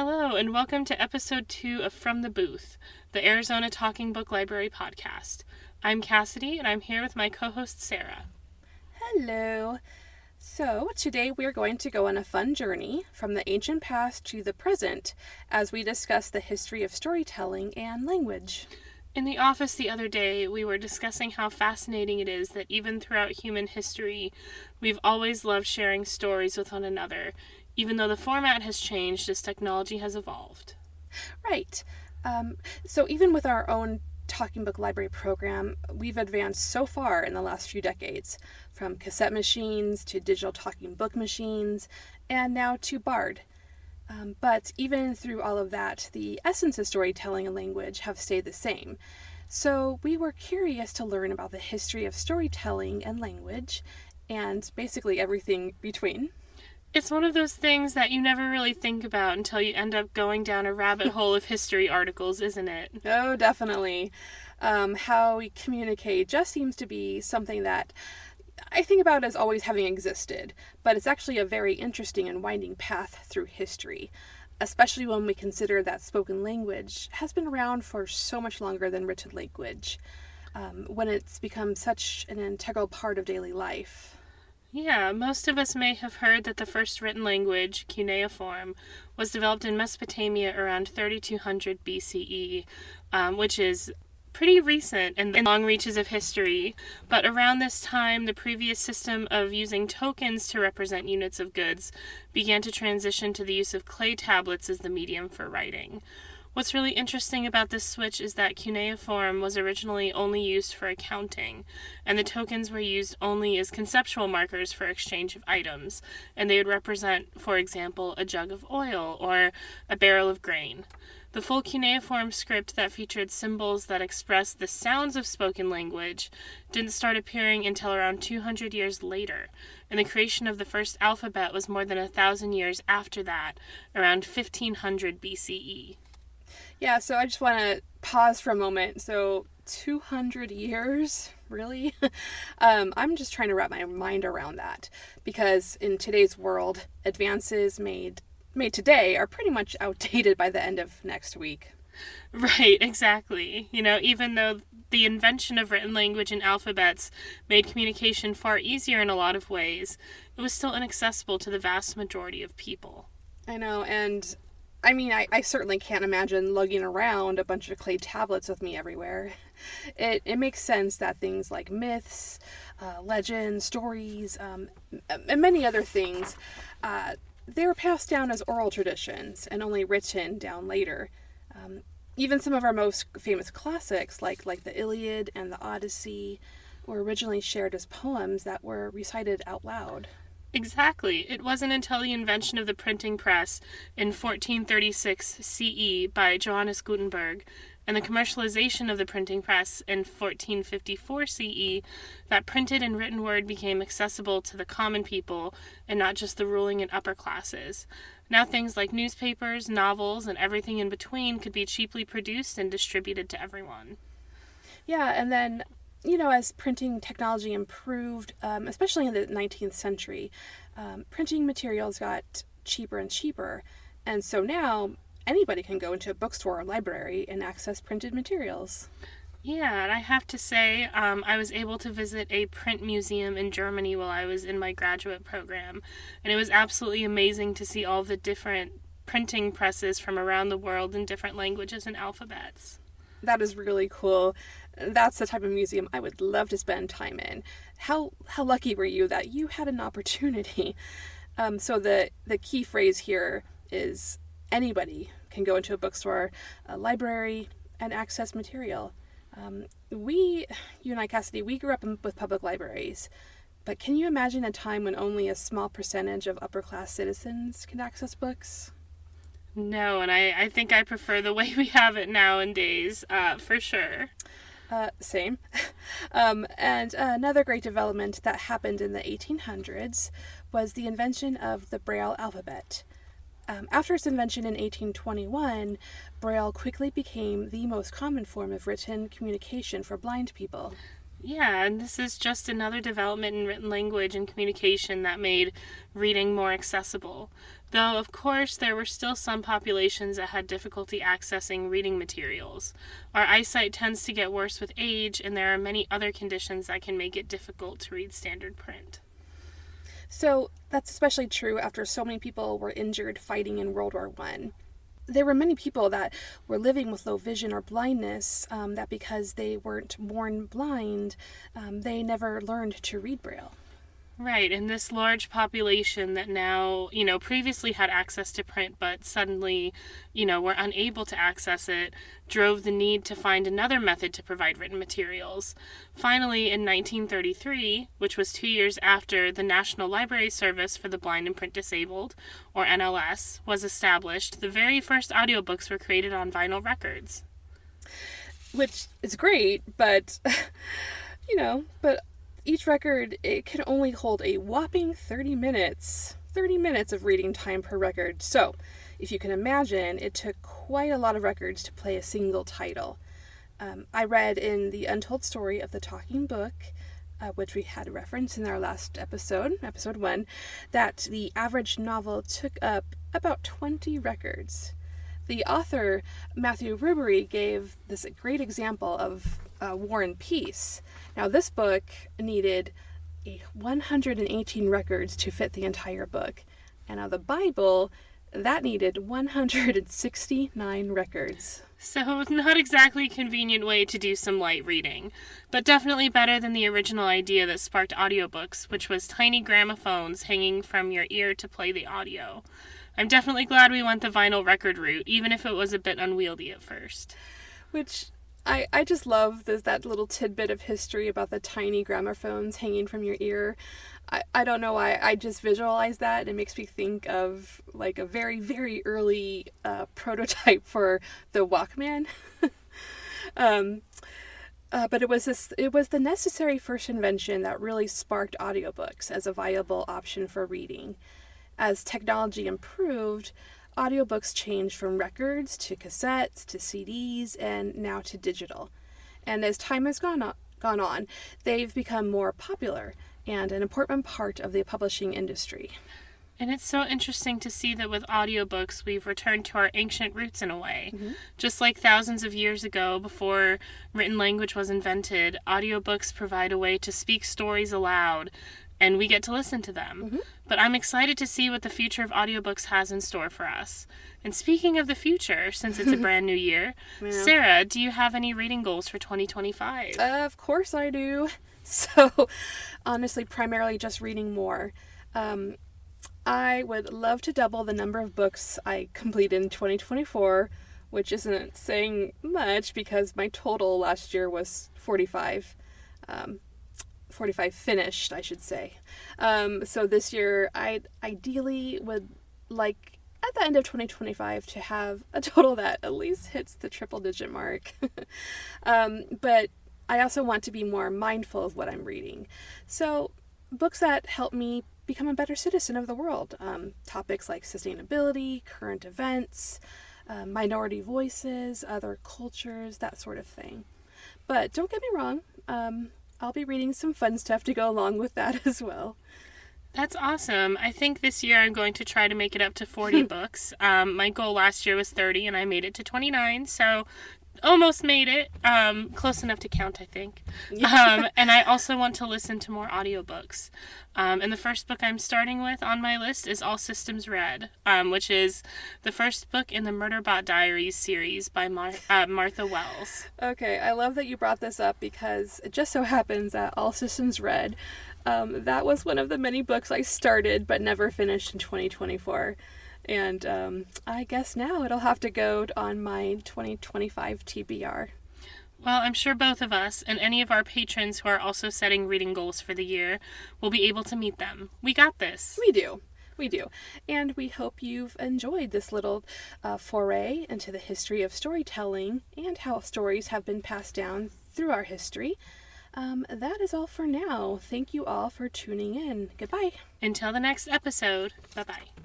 Hello, and welcome to episode 2 of From the Booth, the Arizona Talking Book Library podcast. I'm Cassidy, and I'm here with my co-host Sara. Hello. So, today we're going to go on a fun journey from the ancient past to the present as we discuss the history of storytelling and language. In the office the other day, we were discussing how fascinating it is that even throughout human history, we've always loved sharing stories with one another, even though the format has changed as technology has evolved. Right. So even with our own Talking Book Library program, we've advanced so far in the last few decades, from cassette machines to digital talking book machines, and now to Bard. But even through all of that, the essence of storytelling and language have stayed the same. So we were curious to learn about the history of storytelling and language, and basically everything between. It's one of those things that you never really think about until you end up going down a rabbit hole of history articles, isn't it? Oh, definitely. How we communicate just seems to be something that I think about as always having existed, but it's actually a very interesting and winding path through history, especially when we consider that spoken language has been around for so much longer than written language, when it's become such an integral part of daily life. Yeah, most of us may have heard that the first written language, cuneiform, was developed in Mesopotamia around 3200 BCE, which is pretty recent in the long reaches of history. But around this time, the previous system of using tokens to represent units of goods began to transition to the use of clay tablets as the medium for writing. What's really interesting about this switch is that cuneiform was originally only used for accounting, and the tokens were used only as conceptual markers for exchange of items, and they would represent, for example, a jug of oil or a barrel of grain. The full cuneiform script that featured symbols that expressed the sounds of spoken language didn't start appearing until around 200 years later, and the creation of the first alphabet was more than 1,000 years after that, around 1500 BCE. Yeah, so I just want to pause for a moment. So 200 years? Really? I'm just trying to wrap my mind around that, because in today's world, advances made today are pretty much outdated by the end of next week. Right, exactly. Even though the invention of written language and alphabets made communication far easier in a lot of ways, it was still inaccessible to the vast majority of people. I know, and I mean, I certainly can't imagine lugging around a bunch of clay tablets with me everywhere. It makes sense that things like myths, legends, stories, and many other things, they were passed down as oral traditions and only written down later. Even some of our most famous classics, like the Iliad and the Odyssey, were originally shared as poems that were recited out loud. Exactly. It wasn't until the invention of the printing press in 1436 CE by Johannes Gutenberg and the commercialization of the printing press in 1454 CE that printed and written word became accessible to the common people and not just the ruling and upper classes. Now things like newspapers, novels, and everything in between could be cheaply produced and distributed to everyone. Yeah, and then as printing technology improved, especially in the 19th century, printing materials got cheaper and cheaper. And so now anybody can go into a bookstore or library and access printed materials. Yeah, and I have to say, I was able to visit a print museum in Germany while I was in my graduate program. And it was absolutely amazing to see all the different printing presses from around the world in different languages and alphabets. That is really cool. That's the type of museum I would love to spend time in. How lucky were you that you had an opportunity? So the key phrase here is anybody can go into a bookstore, a library, and access material. You and I, Cassidy, we grew up with public libraries. But can you imagine a time when only a small percentage of upper-class citizens can access books? No, and I think I prefer the way we have it nowadays, for sure. Same. And another great development that happened in the 1800s was the invention of the Braille alphabet. After its invention in 1821, Braille quickly became the most common form of written communication for blind people. Yeah, and this is just another development in written language and communication that made reading more accessible. Though, of course, there were still some populations that had difficulty accessing reading materials. Our eyesight tends to get worse with age, and there are many other conditions that can make it difficult to read standard print. So that's especially true after so many people were injured fighting in World War I. There were many people that were living with low vision or blindness that because they weren't born blind, they never learned to read Braille. Right, and this large population that now, previously had access to print but suddenly, were unable to access it, drove the need to find another method to provide written materials. Finally, in 1933, which was 2 years after the National Library Service for the Blind and Print Disabled, or NLS, was established, the very first audiobooks were created on vinyl records. Which is great, but, but each record, it can only hold a whopping 30 minutes. 30 minutes of reading time per record. So, if you can imagine, it took quite a lot of records to play a single title. I read in The Untold Story of the Talking Book, which we had referenced in our last episode, episode 1, that the average novel took up about 20 records. The author, Matthew Rubery, gave this great example of War and Peace. Now, this book needed 118 records to fit the entire book. And now the Bible, that needed 169 records. So, not exactly a convenient way to do some light reading, but definitely better than the original idea that sparked audiobooks, which was tiny gramophones hanging from your ear to play the audio. I'm definitely glad we went the vinyl record route, even if it was a bit unwieldy at first. Which I just love that little tidbit of history about the tiny gramophones hanging from your ear. I don't know why, I just visualize that. It makes me think of like a very, very early prototype for the Walkman. But it was the necessary first invention that really sparked audiobooks as a viable option for reading. As technology improved, audiobooks changed from records to cassettes to CDs and now to digital. And as time has gone on, they've become more popular and an important part of the publishing industry. And it's so interesting to see that with audiobooks, we've returned to our ancient roots in a way. Mm-hmm. Just like thousands of years ago, before written language was invented, audiobooks provide a way to speak stories aloud, and we get to listen to them. Mm-hmm. But I'm excited to see what the future of audiobooks has in store for us. And speaking of the future, since it's a brand new year, yeah. Sarah, do you have any reading goals for 2025? Of course I do. So, honestly, primarily just reading more. I would love to double the number of books I complete in 2024, which isn't saying much because my total last year was 45. 45 finished, I should say. So this year, I ideally would like, at the end of 2025, to have a total that at least hits the triple-digit mark. But I also want to be more mindful of what I'm reading. So books that help me become a better citizen of the world. Topics like sustainability, current events, minority voices, other cultures, that sort of thing. But don't get me wrong, I'll be reading some fun stuff to go along with that as well. That's awesome. I think this year I'm going to try to make it up to 40 books. My goal last year was 30 and I made it to 29, so almost made it. Close enough to count, I think. And I also want to listen to more audiobooks. And the first book I'm starting with on my list is All Systems Red, which is the first book in the Murderbot Diaries series by Martha Wells. Okay, I love that you brought this up because it just so happens that All Systems Red, that was one of the many books I started but never finished in 2024. And I guess now it'll have to go on my 2025 TBR. Well, I'm sure both of us and any of our patrons who are also setting reading goals for the year will be able to meet them. We got this. We do. And we hope you've enjoyed this little foray into the history of storytelling and how stories have been passed down through our history. That is all for now. Thank you all for tuning in. Goodbye. Until the next episode. Bye-bye.